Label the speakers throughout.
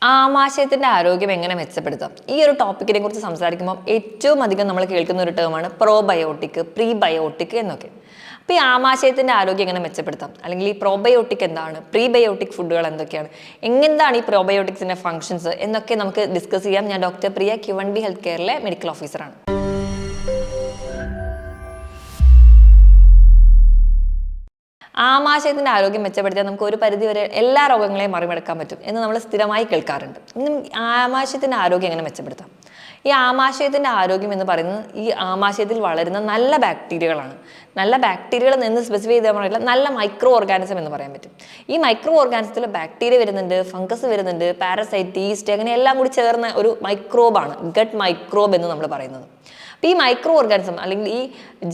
Speaker 1: ആമാശയത്തിൻ്റെ ആരോഗ്യം എങ്ങനെ മെച്ചപ്പെടുത്താം? ഈ ഒരു ടോപ്പിക്കിനെ കുറിച്ച് സംസാരിക്കുമ്പോൾ ഏറ്റവും അധികം നമ്മൾ കേൾക്കുന്ന ഒരു ടേമാണ് പ്രോബയോട്ടിക്, പ്രീബയോട്ടിക് എന്നൊക്കെ. അപ്പോൾ ഈ ആമാശയത്തിൻ്റെ ആരോഗ്യം എങ്ങനെ മെച്ചപ്പെടുത്താം, അല്ലെങ്കിൽ ഈ പ്രോബയോട്ടിക് എന്താണ്, പ്രീബയോട്ടിക് ഫുഡുകൾ എന്തൊക്കെയാണ്, എങ്ങനെന്താണ് ഈ പ്രോബയോട്ടിക്സിൻ്റെ ഫംഗ്ഷൻസ് എന്നൊക്കെ നമുക്ക് ഡിസ്കസ് ചെയ്യാം. ഞാൻ ഡോക്ടർ പ്രിയ, Q1B ഹെൽത്ത് കെയറിലെ മെഡിക്കൽ ഓഫീസറാണ്. ആമാശയത്തിൻ്റെ ആരോഗ്യം മെച്ചപ്പെടുത്തിയാൽ നമുക്ക് ഒരു പരിധിവരെ എല്ലാ രോഗങ്ങളെയും മറികടക്കാൻ പറ്റും എന്ന് നമ്മൾ സ്ഥിരമായി കേൾക്കാറുണ്ട്. ആമാശയത്തിൻ്റെ ആരോഗ്യം എങ്ങനെ മെച്ചപ്പെടുത്താം? ഈ ആമാശയത്തിൻ്റെ ആരോഗ്യം എന്ന് പറയുന്നത് ഈ ആമാശയത്തിൽ വളരുന്ന നല്ല ബാക്ടീരിയകളാണ്. നല്ല ബാക്ടീരിയകൾ എന്ന് സ്പെസിഫൈ ചെയ്താൽ പറയില്ല, നല്ല മൈക്രോ ഓർഗാനിസം എന്ന് പറയാൻ പറ്റും. ഈ മൈക്രോ ഓർഗാനിസത്തിൽ ബാക്ടീരിയ വരുന്നുണ്ട്, ഫംഗസ് വരുന്നുണ്ട്, പാരസൈറ്റ്, ഈസ്റ്റ്, അങ്ങനെ എല്ലാം കൂടി ചേർന്ന ഒരു മൈക്രോബാണ് ഗട്ട് മൈക്രോബ് എന്ന് നമ്മൾ പറയുന്നത്. അപ്പോൾ ഈ മൈക്രോ ഓർഗാനിസം അല്ലെങ്കിൽ ഈ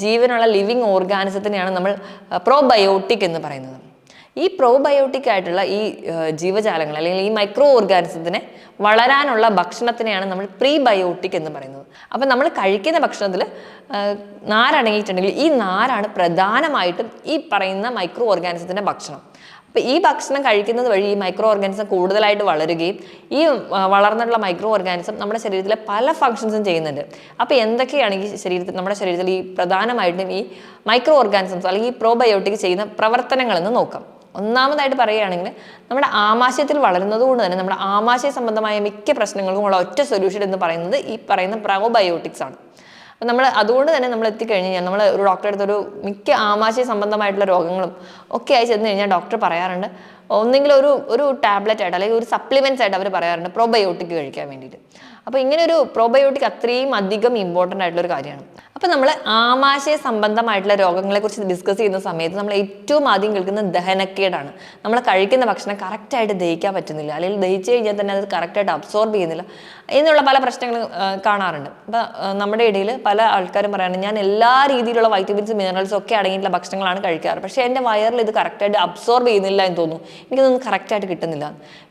Speaker 1: ജീവനുള്ള ലിവിങ് ഓർഗാനിസത്തിനെയാണ് നമ്മൾ പ്രോബയോട്ടിക് എന്ന് പറയുന്നത്. ഈ പ്രോബയോട്ടിക് ആയിട്ടുള്ള ഈ ജീവജാലങ്ങൾ അല്ലെങ്കിൽ ഈ മൈക്രോ ഓർഗാനിസത്തിനെ വളരാനുള്ള ഭക്ഷണത്തിനെയാണ് നമ്മൾ പ്രീബയോട്ടിക് എന്ന് പറയുന്നത്. അപ്പം നമ്മൾ കഴിക്കുന്ന ഭക്ഷണത്തിൽ നാരടങ്ങിയിട്ടുണ്ടെങ്കിൽ ഈ നാരാണ് പ്രധാനമായിട്ടും ഈ പറയുന്ന മൈക്രോ ഓർഗാനിസത്തിൻ്റെ ഭക്ഷണം. അപ്പോൾ ഈ ഭക്ഷണം കഴിക്കുന്നത് വഴി ഈ മൈക്രോ ഓർഗാനിസം കൂടുതലായിട്ട് വളരുകയും ഈ വളർന്നിട്ടുള്ള മൈക്രോ ഓർഗാനിസം നമ്മുടെ ശരീരത്തിലെ പല ഫങ്ഷൻസും ചെയ്യുന്നുണ്ട്. അപ്പോൾ എന്തൊക്കെയാണ് ഈ നമ്മുടെ ശരീരത്തിൽ ഈ പ്രധാനമായിട്ടും ഈ മൈക്രോ ഓർഗാനിസംസ് അല്ലെങ്കിൽ ഈ പ്രോബയോട്ടിക് ചെയ്യുന്ന പ്രവർത്തനങ്ങളെന്ന് നോക്കാം. ഒന്നാമതായിട്ട് പറയുകയാണെങ്കിൽ നമ്മുടെ ആമാശയത്തിൽ വളരുന്നത് കൊണ്ട് തന്നെ നമ്മുടെ ആമാശയ സംബന്ധമായ മിക്ക പ്രശ്നങ്ങൾക്കും ഉള്ള ഒറ്റ സൊല്യൂഷൻ എന്ന് പറയുന്നത് ഈ പറയുന്ന പ്രോബയോട്ടിക്സ് ആണ്. നമ്മൾ അതുകൊണ്ട് തന്നെ നമ്മൾ എത്തിക്കഴിഞ്ഞ് കഴിഞ്ഞാൽ നമ്മൾ ഒരു ഡോക്ടറെ അടുത്തൊരു മിക്ക ആമാശയ സംബന്ധമായിട്ടുള്ള രോഗങ്ങളും ഒക്കെ ആയി ചെന്ന് കഴിഞ്ഞാൽ ഡോക്ടർ പറയാറുണ്ട് ഒന്നെങ്കിലും ഒരു ടാബ്ലറ്റ് ആയിട്ട് അല്ലെങ്കിൽ ഒരു സപ്ലിമെൻറ്റ്സ് ആയിട്ട് അവർ പറയാറുണ്ട് പ്രോബയോട്ടിക് കഴിക്കാൻ വേണ്ടിയിട്ട്. അപ്പോൾ ഇങ്ങനെ ഒരു പ്രോബയോട്ടിക് അത്രയും അധികം ഇമ്പോർട്ടൻ്റ് ആയിട്ടുള്ള ഒരു കാര്യമാണ്. അപ്പോൾ നമ്മൾ ആമാശയ സംബന്ധമായിട്ടുള്ള രോഗങ്ങളെക്കുറിച്ച് ഡിസ്കസ് ചെയ്യുന്ന സമയത്ത് നമ്മൾ ഏറ്റവും ആദ്യം കേൾക്കുന്നത് ദഹനക്കേടാണ്. നമ്മൾ കഴിക്കുന്ന ഭക്ഷണം കറക്റ്റായിട്ട് ദഹിക്കാൻ പറ്റുന്നില്ല, അല്ലെങ്കിൽ ദഹിച്ചു കഴിഞ്ഞാൽ തന്നെ അത് കറക്റ്റായിട്ട് അബ്സോർബ് ചെയ്യുന്നില്ല എന്നുള്ള പല പ്രശ്നങ്ങളും കാണാറുണ്ട്. അപ്പോൾ നമ്മുടെ ഇടയിൽ പല ആൾക്കാരും പറയാറുണ്ട് ഞാൻ എല്ലാ രീതിയിലുള്ള വൈറ്റമിൻസും മിനറൽസും ഒക്കെ അടങ്ങിയിട്ടുള്ള ഭക്ഷണങ്ങളാണ് കഴിക്കാറ്, പക്ഷേ എൻ്റെ വയറിൽ ഇത് കറക്റ്റായിട്ട് അബ്സോർബ് ചെയ്യുന്നില്ല എന്ന് തോന്നുന്നു, എനിക്കിതൊന്നും കറക്റ്റായിട്ട് കിട്ടുന്നില്ല.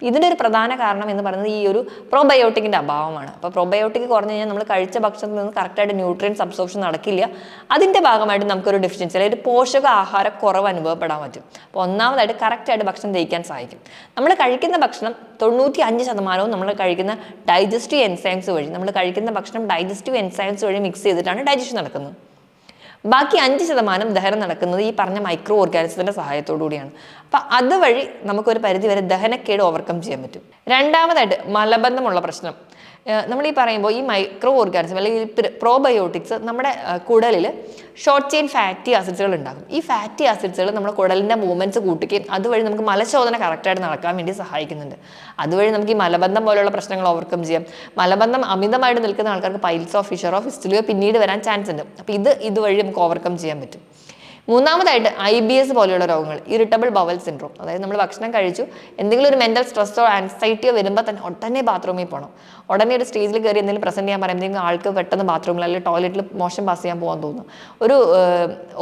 Speaker 1: ഇതിൻ്റെ ഒരു പ്രധാന കാരണം എന്ന് പറയുന്നത് ഈ ഒരു പ്രോബയോട്ടിക്കിൻ്റെ അഭാവമാണ്. അപ്പോൾ പ്രോബയോട്ടിക് കുറഞ്ഞു കഴിഞ്ഞാൽ നമ്മൾ കഴിച്ച ഭക്ഷണത്തിൽ നിന്ന് കറക്റ്റായിട്ട് ന്യൂട്രിയൻസ് അബ്സോർപ്ഷൻ നടക്കില്ല. അതിൻ്റെ ഭാഗമായിട്ട് നമുക്കൊരു ഡെഫിഷ്യൻസി അല്ലെങ്കിൽ ഒരു പോഷക ആഹാരക്കുറവ് അനുഭവപ്പെടാൻ പറ്റും. അപ്പോൾ ഒന്നാമതായിട്ട് കറക്റ്റായിട്ട് ഭക്ഷണം ദഹിക്കാൻ സഹായിക്കും. നമ്മൾ കഴിക്കുന്ന ഭക്ഷണം 95% നമ്മൾ കഴിക്കുന്ന ഡൈജസ്റ്റീവ് എൻസൈംസ് വഴി, നമ്മൾ കഴിക്കുന്ന ഭക്ഷണം ഡൈജസ്റ്റീവ് എൻസൈംസ് വഴി മിക്സ് ചെയ്തിട്ടാണ് ഡൈജഷൻ നടക്കുന്നത്. ബാക്കി 5% ദഹനം നടക്കുന്നത് ഈ പറഞ്ഞ മൈക്രോ ഓർഗാനിസത്തിൻ്റെ സഹായത്തോടു കൂടിയാണ്. അപ്പം അതുവഴി നമുക്കൊരു പരിധി വരെ ദഹനക്കേട് ഓവർകം ചെയ്യാൻ പറ്റും. രണ്ടാമതായിട്ട് മലബന്ധമുള്ള പ്രശ്നം. നമ്മൾ ഈ പറയുമ്പോൾ ഈ മൈക്രോ ഓർഗാനിസം അല്ലെങ്കിൽ പ്രോബയോട്ടിക്സ് നമ്മുടെ കുടലിൽ ഷോർട്ട് ചെയിൻ ഫാറ്റി ആസിഡ്സുകൾ ഉണ്ടാകും. ഈ ഫാറ്റി ആസിഡ്സുകൾ നമ്മുടെ കുടലിൻ്റെ മൂവ്മെൻറ്റ്സ് കൂട്ടുകയും അതുവഴി നമുക്ക് മലശോധന കറക്റ്റായിട്ട് നടക്കാൻ വേണ്ടി സഹായിക്കുന്നുണ്ട്. അതുവഴി നമുക്ക് ഈ മലബന്ധം പോലെയുള്ള പ്രശ്നങ്ങൾ ഓവർകം ചെയ്യാം. മലബന്ധം അമിതമായിട്ട് നിൽക്കുന്ന ആൾക്കാർക്ക് പൈൽസോ ഫിഷറോ ഫിസ്റ്റുലയോ പിന്നീട് വരാൻ ചാൻസ് ഉണ്ട്. അപ്പോൾ ഇതുവഴി നമുക്ക് ഓവർകം ചെയ്യാൻ പറ്റും. മൂന്നാമതായിട്ട് IBS പോലെയുള്ള രോഗങ്ങൾ, ഇറിറ്റബിൾ ബവൽ സിൻഡ്രോം. അതായത് നമ്മൾ ഭക്ഷണം കഴിച്ചു, എന്തെങ്കിലും ഒരു മെൻ്റൽ സ്ട്രെസ്സോ ആൻസൈറ്റിയോ വരുമ്പോൾ തന്നെ ഉടനെ ബാത്റൂമിൽ പോകണം. ഉടനെ ഒരു സ്റ്റേജിൽ കയറി എന്തെങ്കിലും പ്രസൻറ്റ് ചെയ്യാൻ പറയുമ്പോൾ ആൾക്ക് പെട്ടെന്ന് ബാത്റൂമിൽ അല്ലെങ്കിൽ ടോയ്ലറ്റിൽ മോശം പാസ് ചെയ്യാൻ പോകാൻ തോന്നും. ഒരു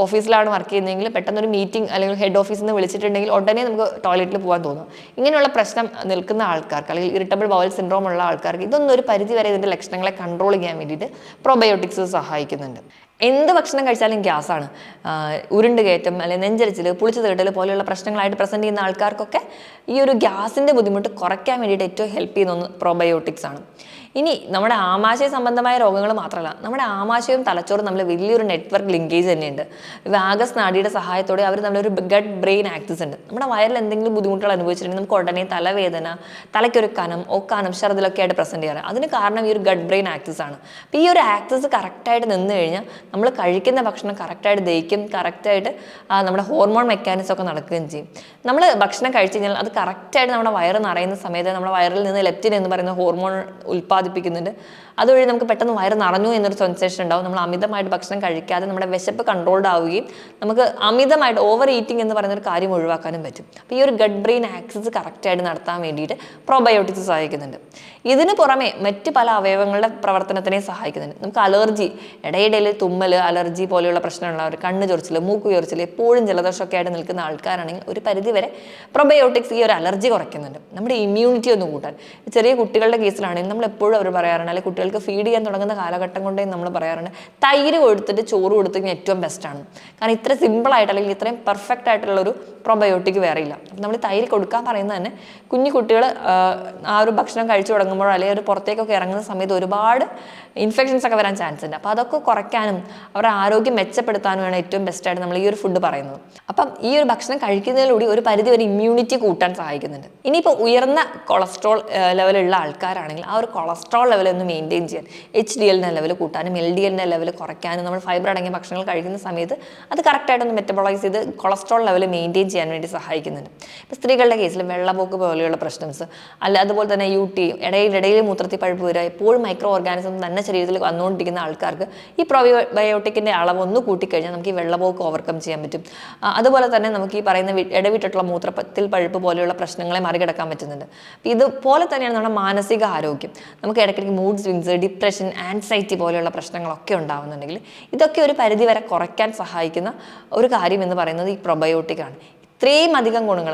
Speaker 1: ഓഫീസിലാണ് വർക്ക് ചെയ്യുന്നതെങ്കിൽ പെട്ടെന്ന് ഒരു മീറ്റിംഗ് അല്ലെങ്കിൽ ഹെഡ് ഓഫീസിൽ നിന്ന് വിളിച്ചിട്ടുണ്ടെങ്കിൽ ഉടനെ നമുക്ക് ടോയ്ലറ്റിൽ പോകാൻ തോന്നും. ഇങ്ങനെയുള്ള പ്രശ്നം നിൽക്കുന്ന ആൾക്കാർക്ക് അല്ലെങ്കിൽ ഇറിറ്റബിൾ ബവൽ സിൻഡ്രോം ഉള്ള ആൾക്കാർക്ക് ഇതൊന്നും ഒരു പരിധി വരെ ഇതിൻ്റെ ലക്ഷണങ്ങളെ കൺട്രോൾ ചെയ്യാൻ വേണ്ടിയിട്ട് പ്രോബയോട്ടിക്സ് സഹായിക്കുന്നുണ്ട്. എന്ത് ഭക്ഷണം കഴിച്ചാലും ഗ്യാസാണ്, ഉരുണ്ട് കയറ്റം അല്ലെങ്കിൽ നെഞ്ചരിച്ചിൽ, പുളിച്ചു തേട്ടൽ പോലെയുള്ള പ്രശ്നങ്ങളായിട്ട് പ്രസൻറ്റ് ചെയ്യുന്ന ആൾക്കാർക്കൊക്കെ ഈ ഒരു ഗ്യാസിൻ്റെ ബുദ്ധിമുട്ട് കുറയ്ക്കാൻ വേണ്ടിയിട്ട് ഏറ്റവും ഹെൽപ്പ് ചെയ്യുന്ന ഒന്ന് പ്രോബയോട്ടിക്സ് ആണ്. ഇനി നമ്മുടെ ആമാശയ സംബന്ധമായ രോഗങ്ങൾ മാത്രമല്ല, നമ്മുടെ ആമാശയവും തലച്ചോറും തമ്മിൽ വലിയൊരു നെറ്റ്വർക്ക് ലിങ്കേജ് തന്നെയുണ്ട്. വാഗസ് നാഡിയുടെ സഹായത്തോടെ അവർ തമ്മിലൊരു ഗട്ട് ബ്രെയിൻ ആക്സിസ് ഉണ്ട്. നമ്മുടെ വയറിൽ എന്തെങ്കിലും ബുദ്ധിമുട്ടുകൾ അനുഭവിച്ചിട്ടുണ്ടെങ്കിൽ നമുക്ക് ഉടനെ തലവേദന, തലയ്ക്കൊരു കനം, ഒക്കാനം, ഛർദിലൊക്കെ ആയിട്ട് പ്രസൻറ്റ് ചെയ്യാറ്. അതിന് കാരണം ഈ ഒരു ഗട്ട് ബ്രെയിൻ ആക്സിസ് ആണ്. അപ്പോൾ ഈ ഒരു ആക്സിസ് കറക്റ്റായിട്ട് നിന്ന് കഴിഞ്ഞാൽ നമ്മൾ കഴിക്കുന്ന ഭക്ഷണം കറക്റ്റായിട്ട് ദഹിക്കും, കറക്റ്റായിട്ട് നമ്മുടെ ഹോർമോൺ മെക്കാനിസം ഒക്കെ നടക്കുകയും ചെയ്യും. നമ്മൾ ഭക്ഷണം കഴിച്ചു കഴിഞ്ഞാൽ അത് കറക്റ്റായിട്ട് നമ്മുടെ വയറ് നിറയുന്ന സമയത്ത് നമ്മുടെ വയറിൽ നിന്ന് ലെപ്റ്റിൻ എന്ന് പറയുന്ന ഹോർമോൺ ഉൽപ്പാദിപ്പിക്കുന്നുണ്ട്. അതുവഴി നമുക്ക് പെട്ടെന്ന് വയറ് നിറഞ്ഞു എന്നൊരു സെൻസേഷൻ ഉണ്ടാവും. നമ്മൾ അമിതമായിട്ട് ഭക്ഷണം കഴിക്കാതെ നമ്മുടെ വിശപ്പ് കൺട്രോൾഡ് ആവുകയും നമുക്ക് അമിതമായിട്ട് ഓവർ ഈറ്റിംഗ് എന്ന് പറയുന്ന ഒരു കാര്യം ഒഴിവാക്കാനും പറ്റും. അപ്പോൾ ഈ ഒരു ഗട്ട് ബ്രെയിൻ ആക്സിസ് കറക്റ്റായിട്ട് നടത്താൻ വേണ്ടിയിട്ട് പ്രോബയോട്ടിക്സ് സഹായിക്കുന്നുണ്ട്. ഇതിന് പുറമെ മറ്റ് പല അവയവങ്ങളുടെ പ്രവർത്തനത്തിനെ സഹായിക്കുന്നുണ്ട്. നമുക്ക് അലർജി, ഇടയിടയിൽ തുമ്മൽ, അലർജി പോലെയുള്ള പ്രശ്നമുള്ളവർ, കണ്ണ് ചൊറിച്ചിൽ, മൂക്ക് ചൊറിച്ചിൽ, എപ്പോഴും ജലദോഷമൊക്കെ ആയിട്ട് നിൽക്കുന്ന ആൾക്കാരാണെങ്കിൽ ഒരു പരിധി വരെ പ്രോബയോട്ടിക്സ് ഈ ഒരു അലർജി കുറയ്ക്കുന്നുണ്ട്, നമ്മുടെ ഇമ്മ്യൂണിറ്റി ഒന്ന് കൂട്ടാൻ. ചെറിയ കുട്ടികളുടെ കേസിലാണെങ്കിൽ നമ്മൾ എപ്പോഴും അവർ പറയാറുണ്ട്, അല്ലെങ്കിൽ കുട്ടികൾക്ക് ഫീഡ് ചെയ്യാൻ തുടങ്ങുന്ന കാലഘട്ടം കൊണ്ടേ നമ്മൾ പറയാറുണ്ട് തൈര് കൊടുത്തിട്ട് ചോറ് കൊടുത്തതിന് ഏറ്റവും ബെസ്റ്റാണ്. കാരണം ഇത്ര സിമ്പിളായിട്ട് അല്ലെങ്കിൽ ഇത്രയും പെർഫെക്റ്റ് ആയിട്ടുള്ളൊരു പ്രൊബയോട്ടിക് വേറെ ഇല്ല. അപ്പം നമ്മൾ തൈര് കൊടുക്കാൻ പറയുന്നത് തന്നെ കുഞ്ഞു കുട്ടികൾ ആ ഒരു ഭക്ഷണം കഴിച്ചു തുടങ്ങുമ്പോഴോ അല്ലെങ്കിൽ ഒരു പുറത്തേക്കൊക്കെ ഇറങ്ങുന്ന സമയത്ത് ഒരുപാട് ഇൻഫെക്ഷൻസ് ഒക്കെ വരാൻ ചാൻസ് ഉണ്ട്. അപ്പോൾ അതൊക്കെ കുറയ്ക്കാനും അവരുടെ ആരോഗ്യം മെച്ചപ്പെടുത്താനുമാണ് ഏറ്റവും ബെസ്റ്റായിട്ട് നമ്മൾ ഈ ഒരു ഫുഡ് പറയുന്നത്. അപ്പം ഈ ഒരു ഭക്ഷണം കഴിക്കുന്നതിലൂടെ ഒരു പരിധി വരെ ഇമ്മ്യൂണിറ്റി കൂട്ടാൻ സഹായിക്കുന്നുണ്ട്. ഇനിയിപ്പോൾ ഉയർന്ന കൊളസ്ട്രോൾ ലെവലുള്ള ആൾക്കാരാണെങ്കിൽ ആ ഒരു കൊളസ്ട്രോൾ ലെവൽ ഒന്ന് മെയിൻറ്റെയിൻ ചെയ്യാൻ, HDL ലെവൽ കൂട്ടാനും LDL ലെവൽ കുറയ്ക്കാനും നമ്മൾ ഫൈബർ അടങ്ങിയ ഭക്ഷണങ്ങൾ കഴിക്കുന്ന സമയത്ത് അത് കറക്റ്റായിട്ടൊന്ന് മെറ്റബോളൈസ് ചെയ്ത് കൊളസ്ട്രോൾ ലെവൽ മെയിൻറ്റെയിൻ ചെയ്യാൻ വേണ്ടി സഹായിക്കുന്നുണ്ട്. ഇപ്പോൾ സ്ത്രീകളുടെ കേസിൽ വെള്ളപ്പോക്ക് പോലെയുള്ള പ്രശ്നംസ് അതുപോലെ തന്നെ UT ഇടയിൽ മൂത്രത്തിൽ പഴുപ്പ് വരിക, എപ്പോഴും മൈക്രോ ഓർഗാനിസം തന്നെ ശരീരത്തിൽ വന്നുകൊണ്ടിരിക്കുന്ന ആൾക്കാർക്ക് ഈ പ്രോബയോട്ടിക്കിൻ്റെ അളവ് ഒന്ന് കൂട്ടിക്കഴിഞ്ഞാൽ നമുക്ക് ഈ വെള്ളപ്പോക്ക് ഓവർകം ചെയ്യാൻ പറ്റും. അതുപോലെ തന്നെ നമുക്ക് ഈ പറയുന്ന ഇടവിട്ടിട്ടുള്ള മൂത്രത്തിൽ പഴുപ്പ് പോലെയുള്ള പ്രശ്നങ്ങളെ മറികടക്കാൻ പറ്റുന്നുണ്ട്. ഇതുപോലെ തന്നെയാണ് നമ്മുടെ മാനസിക ആരോഗ്യം. നമുക്ക് ഇടയ്ക്കിടയ്ക്ക് മൂഡ് സ്വിങ്സ്, ഡിപ്രഷൻ, ആൻസൈറ്റി പോലെയുള്ള പ്രശ്നങ്ങളൊക്കെ ഉണ്ടാകുന്നുണ്ടെങ്കിൽ ഇതൊക്കെ ഒരു പരിധി വരെ കുറയ്ക്കാൻ സഹായിക്കുന്ന ഒരു കാര്യം എന്ന് പറയുന്നത് ഈ പ്രൊബയോട്ടിക്കാണ്. ഇത്രയും അധികം ഗുണങ്ങൾ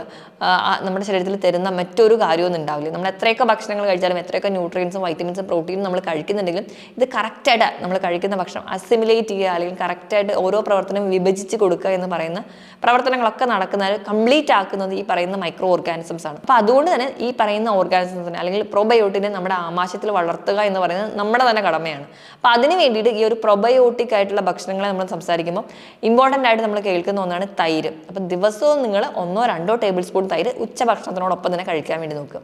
Speaker 1: നമ്മുടെ ശരീരത്തിൽ തരുന്ന മറ്റൊരു കാര്യമൊന്നും ഉണ്ടാവില്ല. നമ്മൾ എത്രയൊക്കെ ഭക്ഷണങ്ങൾ കഴിച്ചാലും എത്രയൊക്കെ ന്യൂട്രിയൻസും വൈറ്റമിൻസും പ്രോട്ടീനും നമ്മൾ കഴിക്കുന്നുണ്ടെങ്കിലും ഇത് കറക്റ്റായിട്ട് നമ്മൾ കഴിക്കുന്ന ഭക്ഷണം അസിമിലേറ്റ് ചെയ്യുക അല്ലെങ്കിൽ കറക്റ്റായിട്ട് ഓരോ പ്രവർത്തനവും വിഭജിച്ച് കൊടുക്കുക എന്ന് പറയുന്ന പ്രവർത്തനങ്ങളൊക്കെ നടക്കുന്നത് കംപ്ലീറ്റ് ആക്കുന്നത് ഈ പറയുന്ന മൈക്രോ ഓർഗാനിസംസ് ആണ്. അപ്പോൾ അതുകൊണ്ട് തന്നെ ഈ പറയുന്ന ഓർഗാനിസംസിനെ അല്ലെങ്കിൽ പ്രൊബയോട്ടിനെ നമ്മുടെ ആമാശയത്തിൽ വളർത്തുക എന്ന് പറയുന്നത് നമ്മുടെ തന്നെ കടമയാണ്. അപ്പോൾ അതിന് വേണ്ടിയിട്ട് ഈ ഒരു പ്രൊബയോട്ടിക് ആയിട്ടുള്ള ഭക്ഷണങ്ങളെ നമ്മൾ സംസാരിക്കുമ്പോൾ ഇമ്പോർട്ടൻ്റ് ആയിട്ട് നമ്മൾ കേൾക്കുന്ന ഒന്നാണ് തൈര്. അപ്പം ദിവസവും നിങ്ങൾ 1-2 ടേബിൾ സ്പൂൺ തൈര് ഉച്ചഭക്ഷണത്തിനോടൊപ്പം തന്നെ കഴിക്കാൻ വേണ്ടി നോക്കുക.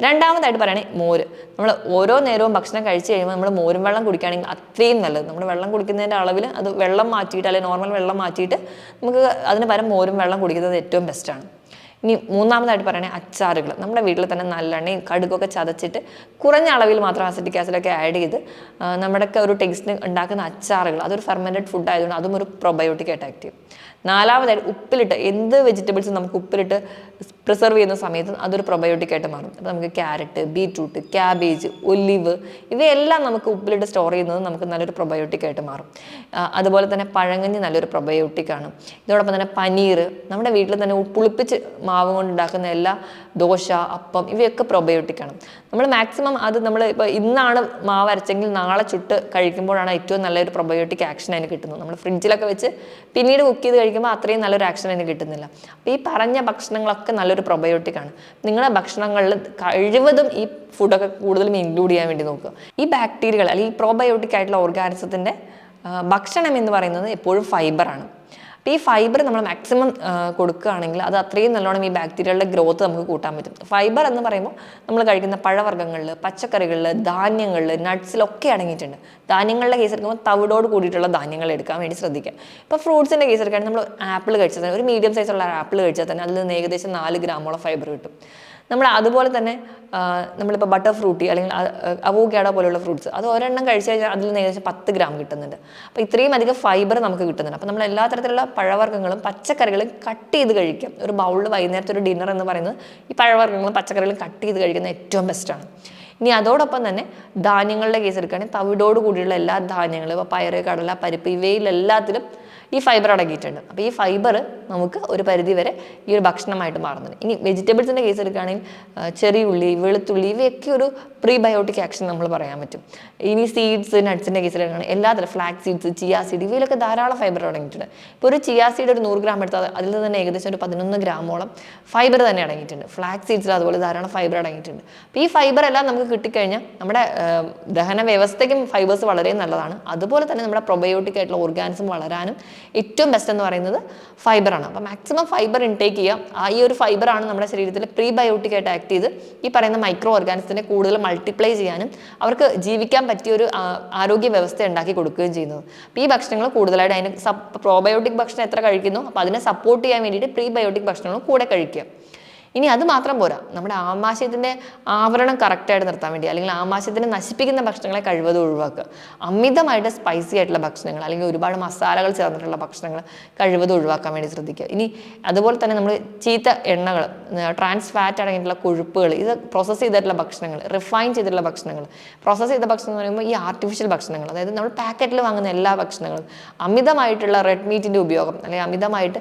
Speaker 1: രണ്ടാമതായിട്ട് പറയുകയാണെങ്കിൽ മോര്. നമ്മൾ ഓരോ നേരവും ഭക്ഷണം കഴിച്ച് കഴിയുമ്പോൾ നമ്മൾ മോരും വെള്ളം കുടിക്കുകയാണെങ്കിൽ അത്രയും നല്ലത്. നമ്മൾ വെള്ളം കുടിക്കുന്നതിൻ്റെ അളവിൽ അത് വെള്ളം മാറ്റിയിട്ട് അല്ലെങ്കിൽ നോർമൽ വെള്ളം മാറ്റിയിട്ട് നമുക്ക് അതിന് പകരം മോരും വെള്ളം കുടിക്കുന്നത് ഏറ്റവും ബെസ്റ്റാണ്. ഇനി മൂന്നാമതായിട്ട് പറയുകയാണെങ്കിൽ അച്ചാറുകൾ. നമ്മുടെ വീട്ടിൽ തന്നെ നല്ലെണ്ണയും കടുകൊക്കെ ചതച്ചിട്ട് കുറഞ്ഞ അളവിൽ മാത്രം അസിറ്റിക് ആസിഡൊക്കെ ആഡ് ചെയ്ത് നമ്മുടെയൊക്കെ ഒരു ടേസ്റ്റിന് ഉണ്ടാക്കുന്ന അച്ചാറുകൾ, അതൊരു ഫെർമെൻറ്റഡ് ഫുഡ് ആയതുകൊണ്ട് അതും ഒരു പ്രൊബയോട്ടിക് ആയിട്ട് ആക്ട് ചെയ്യും. നാലാമതായിട്ട് ഉപ്പിലിട്ട് എന്ത് വെജിറ്റബിൾസും നമുക്ക് ഉപ്പിലിട്ട് പ്രിസർവ് ചെയ്യുന്ന സമയത്ത് അതൊരു പ്രൊബയോട്ടിക് ആയിട്ട് മാറും. അപ്പോൾ നമുക്ക് ക്യാരറ്റ്, ബീറ്റ്റൂട്ട്, ക്യാബേജ്, ഒലിവ് ഇവയെല്ലാം നമുക്ക് ഉപ്പിലിട്ട് സ്റ്റോർ ചെയ്യുന്നത് നമുക്ക് നല്ലൊരു പ്രൊബയോട്ടിക് ആയിട്ട് മാറും. അതുപോലെ തന്നെ പഴങ്കഞ്ഞി നല്ലൊരു പ്രൊബയോട്ടിക്കാണ്. ഇതോടൊപ്പം തന്നെ പനീർ, നമ്മുടെ വീട്ടിൽ തന്നെ പുളിപ്പിച്ച് മാവ് കൊണ്ട് ഉണ്ടാക്കുന്ന എല്ലാ ദോശ, അപ്പം ഇവയൊക്കെ പ്രൊബയോട്ടിക്കാണ്. നമ്മൾ മാക്സിമം അത് നമ്മൾ ഇപ്പോൾ ഇന്നാണ് മാവ് അരച്ചെങ്കിൽ നാളെ ചുട്ട് കഴിക്കുമ്പോഴാണ് ഏറ്റവും നല്ലൊരു പ്രൊബയോട്ടിക് ആക്ഷൻ അതിന് കിട്ടുന്നത്. നമ്മൾ ഫ്രിഡ്ജിലൊക്കെ വെച്ച് പിന്നീട് കുക്ക് ചെയ്ത് കഴിക്കുമ്പോൾ അത്രയും നല്ലൊരു ആക്ഷൻ അതിന് കിട്ടുന്നില്ല. അപ്പോൾ ഈ പറഞ്ഞ ഭക്ഷണങ്ങളൊക്കെ നല്ലൊരു പ്രൊബയോട്ടിക്കാണ്. നിങ്ങളുടെ ഭക്ഷണങ്ങളിൽ കഴിവതും ഈ ഫുഡൊക്കെ കൂടുതലും ഇൻക്ലൂഡ് ചെയ്യാൻ വേണ്ടി നോക്കുക. ഈ ബാക്ടീരിയകൾ അല്ലെങ്കിൽ ഈ പ്രോബയോട്ടിക് ആയിട്ടുള്ള ഓർഗാനിസത്തിൻ്റെ ഭക്ഷണം എന്ന് പറയുന്നത് എപ്പോഴും ഫൈബറാണ്. അപ്പോൾ ഈ ഫൈബർ നമ്മൾ മാക്സിമം കൊടുക്കുകയാണെങ്കിൽ അത് അത്രയും നല്ലോണം ഈ ബാക്ടീരിയകളുടെ ഗ്രോത്ത് നമുക്ക് കൂട്ടാൻ പറ്റും. ഫൈബർ എന്ന് പറയുമ്പോൾ നമ്മൾ കഴിക്കുന്ന പഴവർഗ്ഗങ്ങളിൽ, പച്ചക്കറികളിൽ, ധാന്യങ്ങളിൽ, നട്ട്സിലൊക്കെ അടങ്ങിയിട്ടുണ്ട്. ധാന്യങ്ങളുടെ കേസ് എടുക്കുമ്പോൾ തവിടോട് കൂടിയിട്ടുള്ള ധാന്യങ്ങൾ എടുക്കാൻ വേണ്ടി ശ്രദ്ധിക്കുക. ഇപ്പോൾ ഫ്രൂട്ട്സിൻ്റെ കേസ് എടുക്കുകയാണെങ്കിൽ നമ്മൾ ആപ്പിൾ കഴിച്ചാൽ തന്നെ, ഒരു മീഡിയം സൈസുള്ള ആപ്പിൾ കഴിച്ചാൽ തന്നെ അതിൽ നിന്ന് ഏകദേശം 4 ഗ്രാമോളം ഫൈബർ കിട്ടും. നമ്മൾ അതുപോലെ തന്നെ നമ്മളിപ്പോൾ ബട്ടർ ഫ്രൂട്ടി അല്ലെങ്കിൽ അവോക്കാഡോ പോലെയുള്ള ഫ്രൂട്ട്സ് അത് ഒരെണ്ണം കഴിച്ചു കഴിഞ്ഞാൽ അതിൽ നിന്ന് ഏകദേശം 10 ഗ്രാം കിട്ടുന്നുണ്ട്. അപ്പോൾ ഇത്രയും അധികം ഫൈബർ നമുക്ക് കിട്ടുന്നുണ്ട്. അപ്പോൾ നമ്മൾ എല്ലാ തരത്തിലുള്ള പഴവർഗ്ഗങ്ങളും പച്ചക്കറികളും കട്ട് ചെയ്ത് കഴിക്കാം. ഒരു ബൗളിൽ വൈകുന്നേരത്തെ ഒരു ഡിന്നർ എന്ന് പറയുന്നത് ഈ പഴവർഗ്ഗങ്ങളും പച്ചക്കറികളും കട്ട് ചെയ്ത് കഴിക്കുന്നത് ഏറ്റവും ബെസ്റ്റാണ്. ഇനി അതോടൊപ്പം തന്നെ ധാന്യങ്ങളുടെ കേസ് എടുക്കുകയാണെങ്കിൽ തവിടോട് കൂടിയുള്ള എല്ലാ ധാന്യങ്ങളും, ഇപ്പോൾ പയറ്, കടല, പരിപ്പ് ഇവയിലെല്ലാത്തിലും ഈ ഫൈബർ അടങ്ങിയിട്ടുണ്ട്. അപ്പോൾ ഈ ഫൈബർ നമുക്ക് ഒരു പരിധി വരെ ഈ ഒരു ഭക്ഷണമായിട്ട് മാറുന്നുണ്ട്. ഇനി വെജിറ്റബിൾസിൻ്റെ കേസ് എടുക്കുകയാണെങ്കിൽ ചെറിയുള്ളി, വെളുത്തുള്ളി ഇവയൊക്കെ ഒരു പ്രീബയോട്ടിക് ആക്ഷൻ നമ്മൾ പറയാൻ പറ്റും. ഇനി സീഡ്സ്, നട്ട്സിൻ്റെ കേസിൽ എടുക്കുകയാണെങ്കിൽ എല്ലാത്തിലും ഫ്ലാക്സ് സീഡ്സ്, ചിയാ സീഡ് ഇവയിലൊക്കെ ധാരാളം ഫൈബർ അടങ്ങിയിട്ടുണ്ട്. ഇപ്പോൾ ഒരു ചിയാ സീഡ് ഒരു 100 ഗ്രാം എടുത്താൽ അതിൽ നിന്ന് തന്നെ ഏകദേശം ഒരു 11 ഗ്രാമോളം ഫൈബർ തന്നെ അടങ്ങിയിട്ടുണ്ട്. ഫ്ലാക്സ് സീഡ്സിൽ അതുപോലെ ധാരാളം ഫൈബർ അടങ്ങിയിട്ടുണ്ട്. അപ്പോൾ ഈ ഫൈബർ എല്ലാം നമുക്ക് കിട്ടിക്കഴിഞ്ഞാൽ നമ്മുടെ ദഹന വ്യവസ്ഥയ്ക്കും ഫൈബേഴ്സ് വളരെ നല്ലതാണ്. അതുപോലെ തന്നെ നമ്മുടെ പ്രൊബയോട്ടിക് ആയിട്ടുള്ള ഓർഗാനിസം വളരാനും ഏറ്റവും ബെസ്റ്റ് എന്ന് പറയുന്നത് ഫൈബറാണ്. അപ്പോൾ മാക്സിമം ഫൈബർ ഇൻടേക്ക് ചെയ്യുക. ഈ ഒരു ഫൈബറാണ് നമ്മുടെ ശരീരത്തിൽ പ്രീബയോട്ടിക് ആയിട്ട് ആക്ട് ചെയ്ത് ഈ പറയുന്ന മൈക്രോ ഓർഗാനിസത്തിനെ കൂടുതൽ മൾട്ടിപ്ലൈ ചെയ്യാനും അവർക്ക് ജീവിക്കാൻ പറ്റിയ ഒരു ആരോഗ്യ വ്യവസ്ഥ ഉണ്ടാക്കി കൊടുക്കുകയും ചെയ്യുന്നത്. അപ്പോൾ ഈ ഭക്ഷണങ്ങൾ കൂടുതലായിട്ട് അതിന് പ്രോബയോട്ടിക് ഭക്ഷണം എത്ര കഴിക്കുന്നു അപ്പോൾ അതിനെ സപ്പോർട്ട് ചെയ്യാൻ വേണ്ടിയിട്ട് പ്രീബയോട്ടിക് ഭക്ഷണങ്ങൾ കൂടെ കഴിക്കുക. ഇനി അത് മാത്രം പോരാ, നമ്മുടെ ആമാശയത്തിൻ്റെ ആവരണം കറക്റ്റായിട്ട് നിർത്താൻ വേണ്ടി അല്ലെങ്കിൽ ആമാശയത്തിനെ നശിപ്പിക്കുന്ന ഭക്ഷണങ്ങളെ കഴിവതും ഒഴിവാക്കുക. അമിതമായിട്ട് സ്പൈസി ആയിട്ടുള്ള ഭക്ഷണങ്ങൾ അല്ലെങ്കിൽ ഒരുപാട് മസാലകൾ ചേർന്നിട്ടുള്ള ഭക്ഷണങ്ങൾ കഴിവതും ഒഴിവാക്കാൻ വേണ്ടി ശ്രദ്ധിക്കുക. ഇനി അതുപോലെ തന്നെ നമ്മൾ ചീത്ത എണ്ണകൾ, ട്രാൻസ് ഫാറ്റ് അടങ്ങിയിട്ടുള്ള കൊഴുപ്പുകൾ, ഇത് പ്രോസസ്സ് ചെയ്തിട്ടുള്ള ഭക്ഷണങ്ങൾ, റിഫൈൻ ചെയ്തിട്ടുള്ള ഭക്ഷണങ്ങൾ, പ്രോസസ്സ് ചെയ്ത ഭക്ഷണം എന്ന് പറയുമ്പോൾ ഈ ആർട്ടിഫിഷ്യൽ ഭക്ഷണങ്ങൾ, അതായത് നമ്മൾ പാക്കറ്റിൽ വാങ്ങുന്ന എല്ലാ ഭക്ഷണങ്ങളും, അമിതമായിട്ടുള്ള റെഡ് മീറ്റിൻ്റെ ഉപയോഗം അല്ലെങ്കിൽ അമിതമായിട്ട്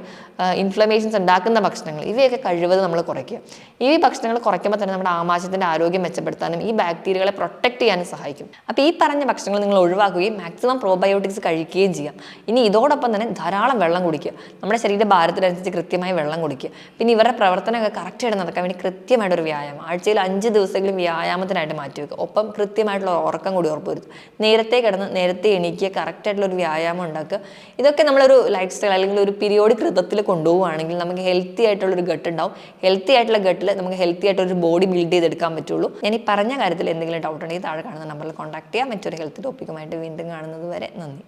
Speaker 1: ഇൻഫ്ലമേഷൻസ് ഉണ്ടാക്കുന്ന ഭക്ഷണങ്ങൾ ഇവയൊക്കെ കഴിവതും നമ്മൾ കുറയ്ക്കുക. കുറയ്ക്കുക. ഈ ഭക്ഷണങ്ങൾ കുറയ്ക്കുമ്പോൾ തന്നെ നമ്മുടെ ആമാശയത്തിൻ്റെ ആരോഗ്യം മെച്ചപ്പെടുത്താനും ഈ ബാക്ടീരിയകളെ പ്രൊട്ടക്ട് ചെയ്യാനും സഹായിക്കും. അപ്പോൾ ഈ പറഞ്ഞ ഭക്ഷണങ്ങൾ നിങ്ങൾ ഒഴിവാക്കുകയും മാക്സിമം പ്രോബയോട്ടിക്സ് കഴിക്കുകയും ചെയ്യാം. ഇനി ഇതോടൊപ്പം തന്നെ ധാരാളം വെള്ളം കുടിക്കുക. നമ്മുടെ ശരീര ഭാരത്തിനനുസരിച്ച് കൃത്യമായി വെള്ളം കുടിക്കുക. പിന്നെ ഇവരുടെ പ്രവർത്തനമൊക്കെ കറക്റ്റായിട്ട് നടക്കാൻ വേണ്ടി കൃത്യമായിട്ടൊരു വ്യായാമം, ആഴ്ചയിൽ 5 ദിവസമെങ്കിലും വ്യായാമത്തിനായിട്ട് മാറ്റി വെക്കുക. ഒപ്പം കൃത്യമായിട്ടുള്ള ഉറക്കം കൂടി ഉറപ്പുവരുത്തും. നേരത്തെ കിടന്ന് നേരത്തെ എണീക്കുക, കറക്റ്റായിട്ടുള്ളൊരു വ്യായാമം ഉണ്ടാക്കുക. ഇതൊക്കെ നമ്മളൊരു ലൈഫ് സ്റ്റൈൽ അല്ലെങ്കിൽ ഒരു പീരിയോഡിക് ഋതത്തിൽ കൊണ്ടുപോവുകയാണെങ്കിൽ നമുക്ക് ഹെൽത്തി ആയിട്ടുള്ളൊരു ഗട്ട് ഉണ്ടാവും. ഹെൽത്തി ആയിട്ടുള്ള ഗട്ടിൽ നമുക്ക് ഹെൽത്തി ആയിട്ടൊരു ബോഡി ബിൽഡ് ചെയ്തെടുക്കാൻ പറ്റുള്ളൂ. ഞാൻ ഈ പറഞ്ഞ കാര്യത്തിൽ എന്തെങ്കിലും ഡൗട്ട് ഉണ്ടെങ്കിൽ താഴെ കാണുന്ന നമ്പറിൽ കോൺടാക്ട് ചെയ്യാം. മറ്റൊരു ഹെൽത്ത് ടോപ്പിക്കുമായിട്ട് വീണ്ടും കാണുന്നത് വരെ നന്ദി.